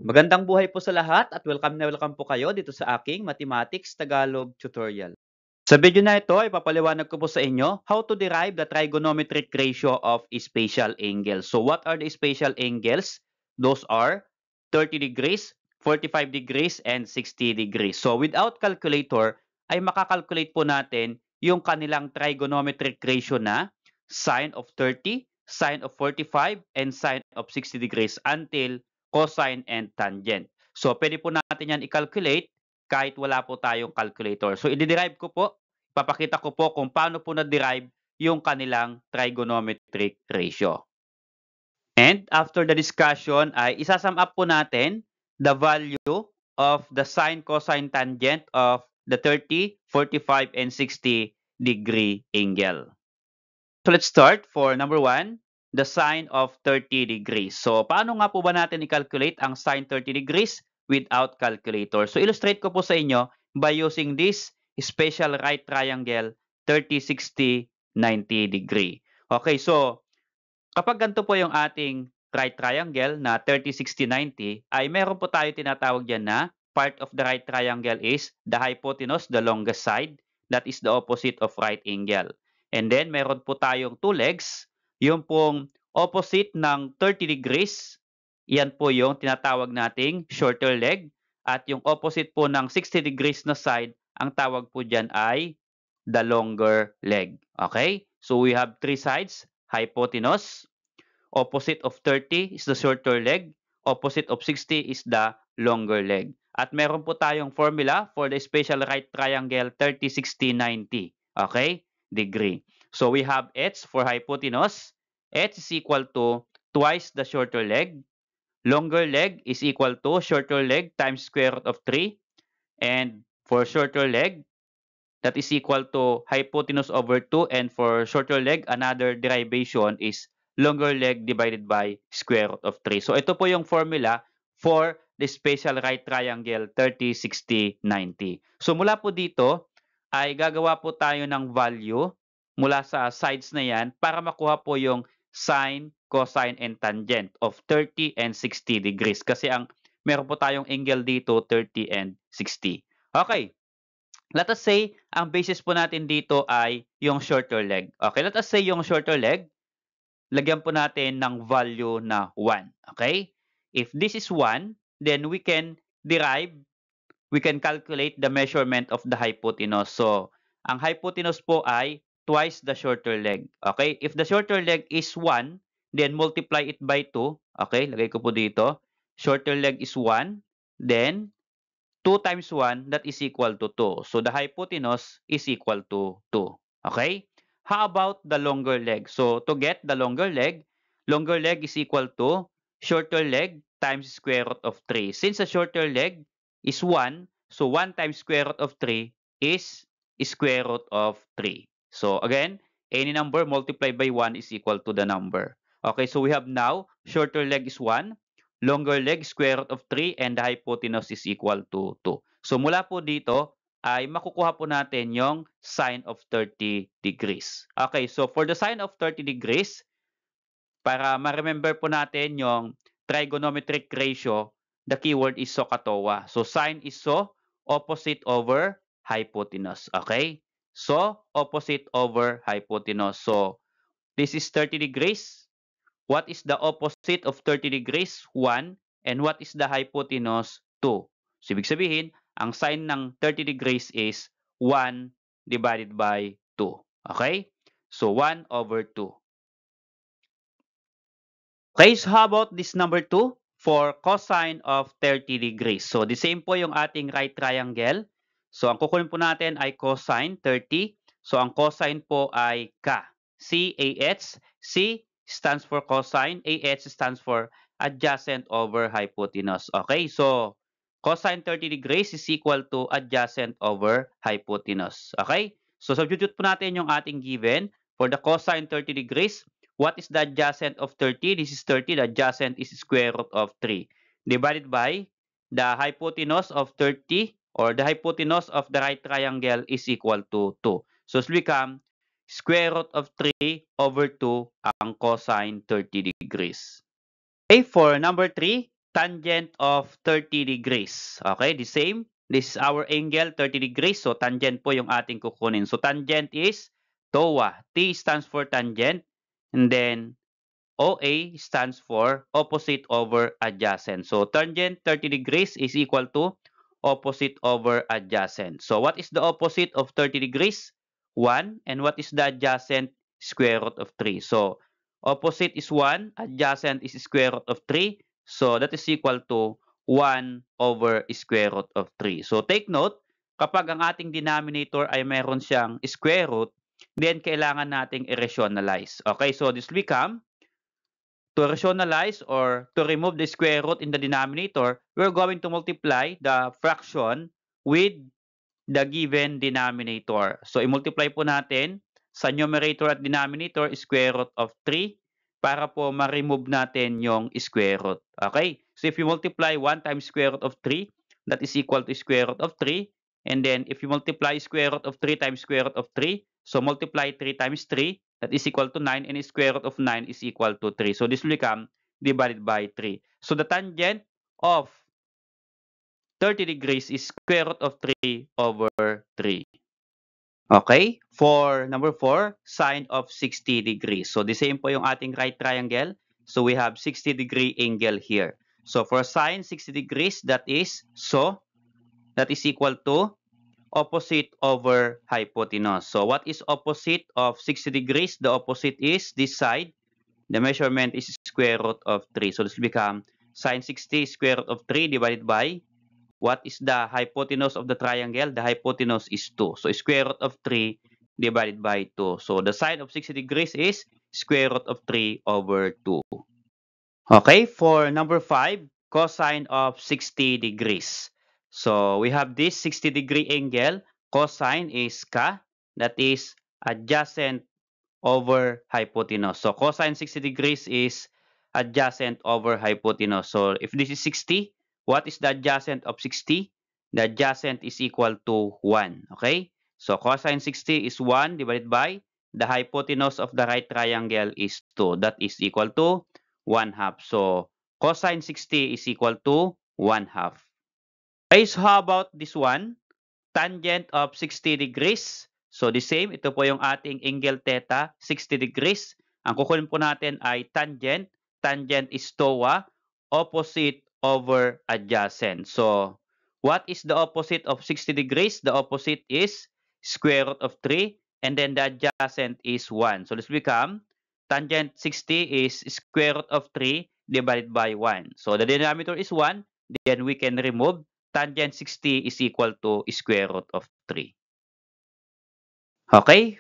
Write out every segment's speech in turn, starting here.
Magandang buhay po sa lahat at welcome na welcome po kayo dito sa aking Mathematics Tagalog tutorial. Sa video na ito, ipapaliwanag ko po sa inyo how to derive the trigonometric ratio of spatial angles. So what are the spatial angles? Those are 30 degrees, 45 degrees, and 60 degrees. So without calculator, ay makakalculate po natin yung kanilang trigonometric ratio na sine of 30, sine of 45, and sine of 60 degrees until cosine and tangent. So pwede po natin yan i-calculate kahit wala po tayong calculator. So i-derive ko po, ipapakita ko po kung paano po na-derive yung kanilang trigonometric ratio. And after the discussion ay isasum up po natin the value of the sine, cosine, tangent of the 30, 45, and 60 degree angle. So let's start for number 1, the sine of 30 degrees. So paano nga po ba natin i-calculate ang sine 30 degrees without calculator? So illustrate ko po sa inyo by using this special right triangle 30, 60, 90 degree. Okay, so kapag ganito po yung ating right triangle na 30, 60, 90, ay meron po tayo tinatawag dyan na part of the right triangle is the hypotenuse, the longest side. That is the opposite of right angle. And then, meron po tayong two legs. Yung pong opposite ng 30 degrees, yan po yung tinatawag nating shorter leg. At yung opposite po ng 60 degrees na side, ang tawag po dyan ay the longer leg. Okay? So, we have three sides. Hypotenuse, opposite of 30 is the shorter leg, opposite of 60 is the longer leg. At meron po tayong formula for the special right triangle 30, 60, 90. Okay? Degree. So we have h for hypotenuse. H is equal to twice the shorter leg. Longer leg is equal to shorter leg times square root of 3. And for shorter leg, that is equal to hypotenuse over 2, and for shorter leg, another derivation is longer leg divided by square root of 3. So ito po yung formula for the special right triangle 30, 60, 90. So mula po dito ay gagawa po tayo ng value mula sa sides na yan para makuha po yung sine, cosine, and tangent of 30 and 60 degrees. Kasi ang meron po tayong angle dito 30 and 60. Okay. Let us say, ang basis po natin dito ay yung shorter leg. Okay, let us say yung shorter leg, lagyan po natin ng value na 1. Okay? If this is 1, then we can calculate the measurement of the hypotenuse. So, ang hypotenuse po ay twice the shorter leg. Okay? If the shorter leg is 1, then multiply it by 2. Okay? Lagay ko po dito. Shorter leg is 1. Then, 2 times 1, that is equal to 2. So the hypotenuse is equal to 2. Okay? How about the longer leg? So to get the longer leg is equal to shorter leg times square root of 3. Since the shorter leg is 1, so 1 times square root of 3 is square root of 3. So again, any number multiplied by 1 is equal to the number. Okay, so we have now shorter leg is 1, longer leg square root of 3, and the hypotenuse is equal to 2. So mula po dito ay makukuha po natin yung sine of 30 degrees. Okay, so for the sine of 30 degrees, para ma-remember po natin yung trigonometric ratio, the keyword is SOHCAHTOA. So sine is so, opposite over hypotenuse. Okay? So, opposite over hypotenuse. So, this is 30 degrees. What is the opposite of 30 degrees? 1. And what is the hypotenuse? 2. So, ibig sabihin, ang sine ng 30 degrees is 1 divided by 2. Okay? So, 1 over 2. Okay, so how about this number 2? For cosine of 30 degrees. So, the same po yung ating right triangle. So, ang kukunin po natin ay cosine 30. So, ang cosine po ay K. C-A-H. C stands for cosine. A-H stands for adjacent over hypotenuse. Okay, so cosine 30 degrees is equal to adjacent over hypotenuse. Okay, so substitute po natin yung ating given. For the cosine 30 degrees, what is the adjacent of 30? This is 30. The adjacent is square root of 3 divided by the hypotenuse of 30, or the hypotenuse of the right triangle is equal to 2. So it become square root of 3 over 2 ang cosine 30 degrees. Okay, for number 3, tangent of 30 degrees. Okay, the same. This is our angle, 30 degrees. So, tangent po yung ating kukunin. So, tangent is TOA. T stands for tangent. And then, OA stands for opposite over adjacent. So, tangent 30 degrees is equal to opposite over adjacent. So, what is the opposite of 30 degrees? 1. And what is the adjacent? Square root of 3. So, opposite is 1. Adjacent is square root of 3. So, that is equal to 1 over square root of 3. So, take note, kapag ang ating denominator ay meron siyang square root, then kailangan nating i-rationalize. Okay, so this become to rationalize or to remove the square root in the denominator, we're going to multiply the fraction with the given denominator. So, i-multiply po natin sa numerator at denominator square root of 3 para po ma-remove natin yung square root. Okay? So, if you multiply 1 times square root of 3, that is equal to square root of 3. And then, if you multiply square root of 3 times square root of 3, so multiply 3 times 3, that is equal to 9, and square root of 9 is equal to 3. So, this will become divided by 3. So, the tangent of 30 degrees is square root of 3 over 3. Okay? For number 4, sine of 60 degrees. So, the same po yung ating right triangle. So, we have 60 degree angle here. So, for sine 60 degrees, that is equal to opposite over hypotenuse. So, what is opposite of 60 degrees? The opposite is this side. The measurement is square root of 3. So, this will become sine 60 square root of 3 divided by what is the hypotenuse of the triangle? The hypotenuse is 2. So, square root of 3 divided by 2. So, the sine of 60 degrees is square root of 3 over 2. Okay, for number 5, cosine of 60 degrees. So, we have this 60 degree angle. Cosine is ka, that is adjacent over hypotenuse. So, cosine 60 degrees is adjacent over hypotenuse. So, if this is 60, what is the adjacent of 60? The adjacent is equal to 1. Okay? So, cosine 60 is 1 divided by the hypotenuse of the right triangle is 2. That is equal to 1 half. So, cosine 60 is equal to 1 half. Okay, so how about this one? Tangent of 60 degrees. So, the same. Ito po yung ating angle theta, 60 degrees. Ang kukunin po natin ay tangent. Tangent is TOA. Opposite over adjacent. So, what is the opposite of 60 degrees? The opposite is square root of 3. And then the adjacent is 1. So, this become tangent 60 is square root of 3 divided by 1. So, the denominator is 1. Then we can remove tangent 60 is equal to square root of 3. Okay?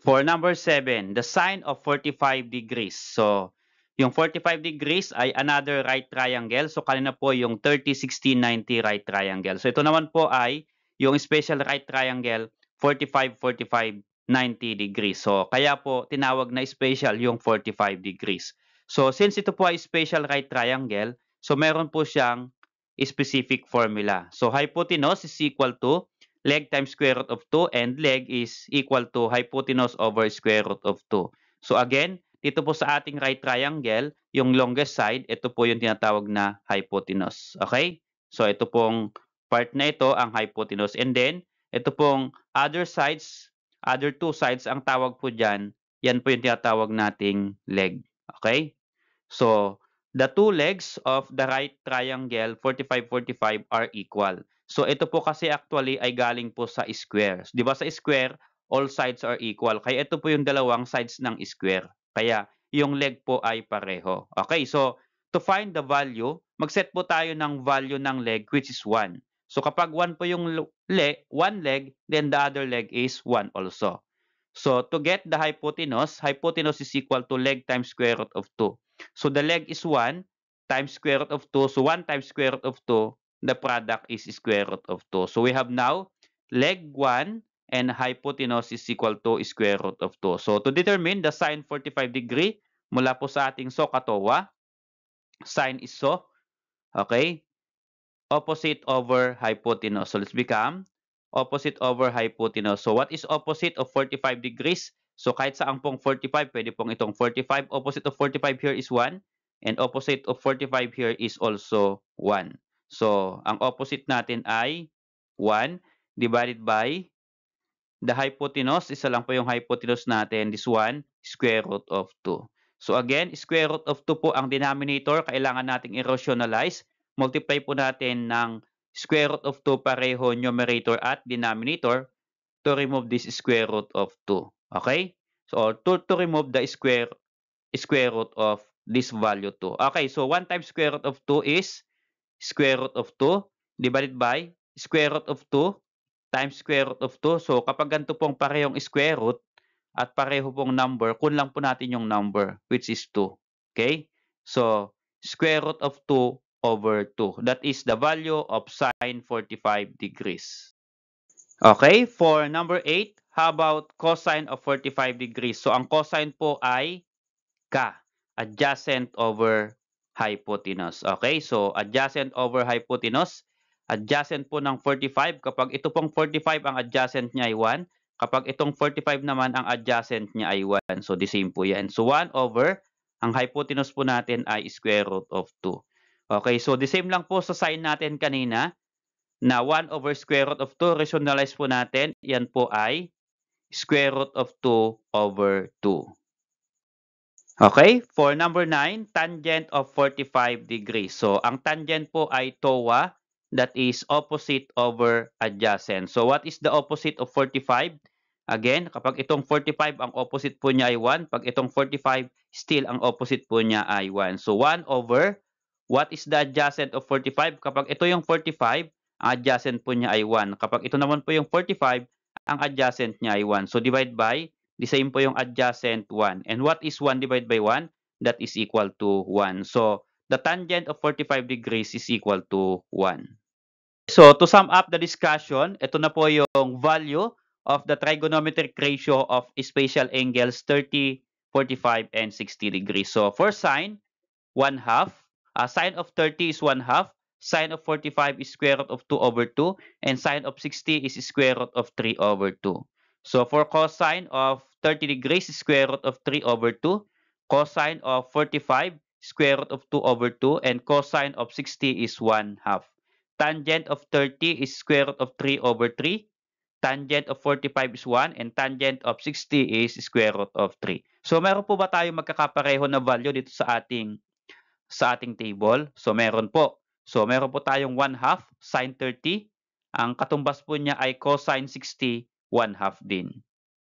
For number 7, the sine of 45 degrees. So, yung 45 degrees ay another right triangle. So, kanina po yung 30, 60, 90 right triangle. So, ito naman po ay yung special right triangle 45, 45, 90 degrees. So, kaya po tinawag na special yung 45 degrees. So, since ito po ay special right triangle, so meron po siyang specific formula. So, hypotenuse is equal to leg times square root of 2 and leg is equal to hypotenuse over square root of 2. So again, dito po sa ating right triangle, yung longest side, ito po yung tinatawag na hypotenuse. Okay? So ito pong part na ito ang hypotenuse. And then, ito pong other sides, other two sides, ang tawag po dyan, yan po yung tinatawag nating leg. Okay? So, the two legs of the right triangle 45-45 are equal. So, ito po kasi actually ay galing po sa square. Di ba sa square, all sides are equal. Kaya ito po yung dalawang sides ng square. Kaya yung leg po ay pareho. Okay, so to find the value, mag-set po tayo ng value ng leg which is 1. So, kapag 1 po yung one leg, then the other leg is 1 also. So, to get the hypotenuse, hypotenuse is equal to leg times square root of 2. So, the leg is 1 times square root of 2. So, 1 times square root of 2, the product is square root of 2. So, we have now leg 1 and hypotenuse is equal to square root of 2. So, to determine the sine 45 degree, mula po sa ating SOHCAHTOA, sine is SO, okay? Opposite over hypotenuse. So, let's become opposite over hypotenuse. So, what is opposite of 45 degrees? So, kahit saan pong 45, pwede pong itong 45. Opposite of 45 here is 1. And opposite of 45 here is also 1. So, ang opposite natin ay 1 divided by the hypotenuse. Isa lang po yung hypotenuse natin. This one, square root of 2. So again, square root of 2 po ang denominator. Kailangan nating i-rationalize. Multiply po natin ng square root of 2 pareho numerator at denominator to remove this square root of 2. Okay? So to remove the square root of this value 2. Okay, so 1 times square root of 2 is square root of 2 divided by square root of 2 times square root of 2. So kapag ganito pong parehong square root at pareho pong number, kun lang po natin yung number, which is 2. Okay? So square root of 2 over 2. That is the value of sine 45 degrees. Okay, for number 8, how about cosine of 45 degrees? So ang cosine po ay ka, adjacent over hypotenuse. Okay, so adjacent over hypotenuse, adjacent po ng 45. Kapag ito pong 45, ang adjacent niya ay 1. Kapag itong 45 naman, ang adjacent niya ay 1. So the same po yan. So 1 over, ang hypotenuse po natin ay square root of 2. Okay, so the same lang po sa sine natin kanina, na 1 over square root of 2, rationalize po natin, yan po ay square root of 2 over 2. Okay, for number 9, tangent of 45 degrees. So, ang tangent po ay TOA, that is opposite over adjacent. So, what is the opposite of 45? Again, kapag itong 45, ang opposite po niya ay 1. Pag itong 45, still ang opposite po niya ay 1. So, 1 over, what is the adjacent of 45? Kapag ito yung 45, ang adjacent po niya ay 1. Kapag ito naman po yung 45, ang adjacent niya ay 1. So, divide by, the same po yung adjacent 1. And what is 1 divided by 1? That is equal to 1. So, the tangent of 45 degrees is equal to 1. So, to sum up the discussion, ito na po yung value of the trigonometric ratio of spatial angles 30, 45, and 60 degrees. So, for sine, 1/2. Sine of 30 is 1/2. Sine of 45 is square root of 2 over 2. And sine of 60 is square root of 3 over 2. So for cosine of 30 degrees, square root of 3 over 2. Cosine of 45, square root of 2 over 2. And cosine of 60 is 1/2. Tangent of 30 is square root of 3 over 3. Tangent of 45 is 1. And tangent of 60 is square root of 3. So meron po ba tayong magkakapareho na value dito sa ating table? So meron po. So meron po tayong 1/2 sine 30. Ang katumbas po niya ay cosine 60, 1/2 din.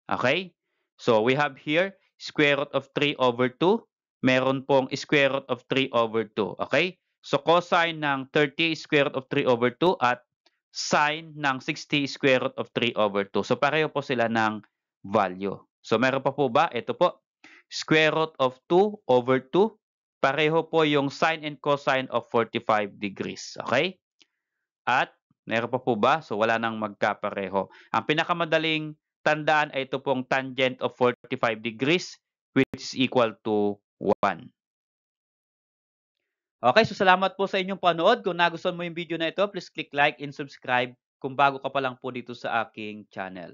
Okay? So we have here square root of 3 over 2. Meron pong square root of 3 over 2. Okay? So cosine ng 30 is square root of 3 over 2 at sine ng 60 is square root of 3 over 2. So pareho po sila ng value. So meron pa po ba? Ito po. Square root of 2 over 2. Pareho po yung sine and cosine of 45 degrees. Okay? At meron pa po ba? So wala nang magkapareho. Ang pinakamadaling tandaan ay ito pong tangent of 45 degrees which is equal to 1. Okay, so salamat po sa inyong panood. Kung nagustuhan mo yung video na ito, please click like and subscribe kung bago ka pa lang po dito sa aking channel.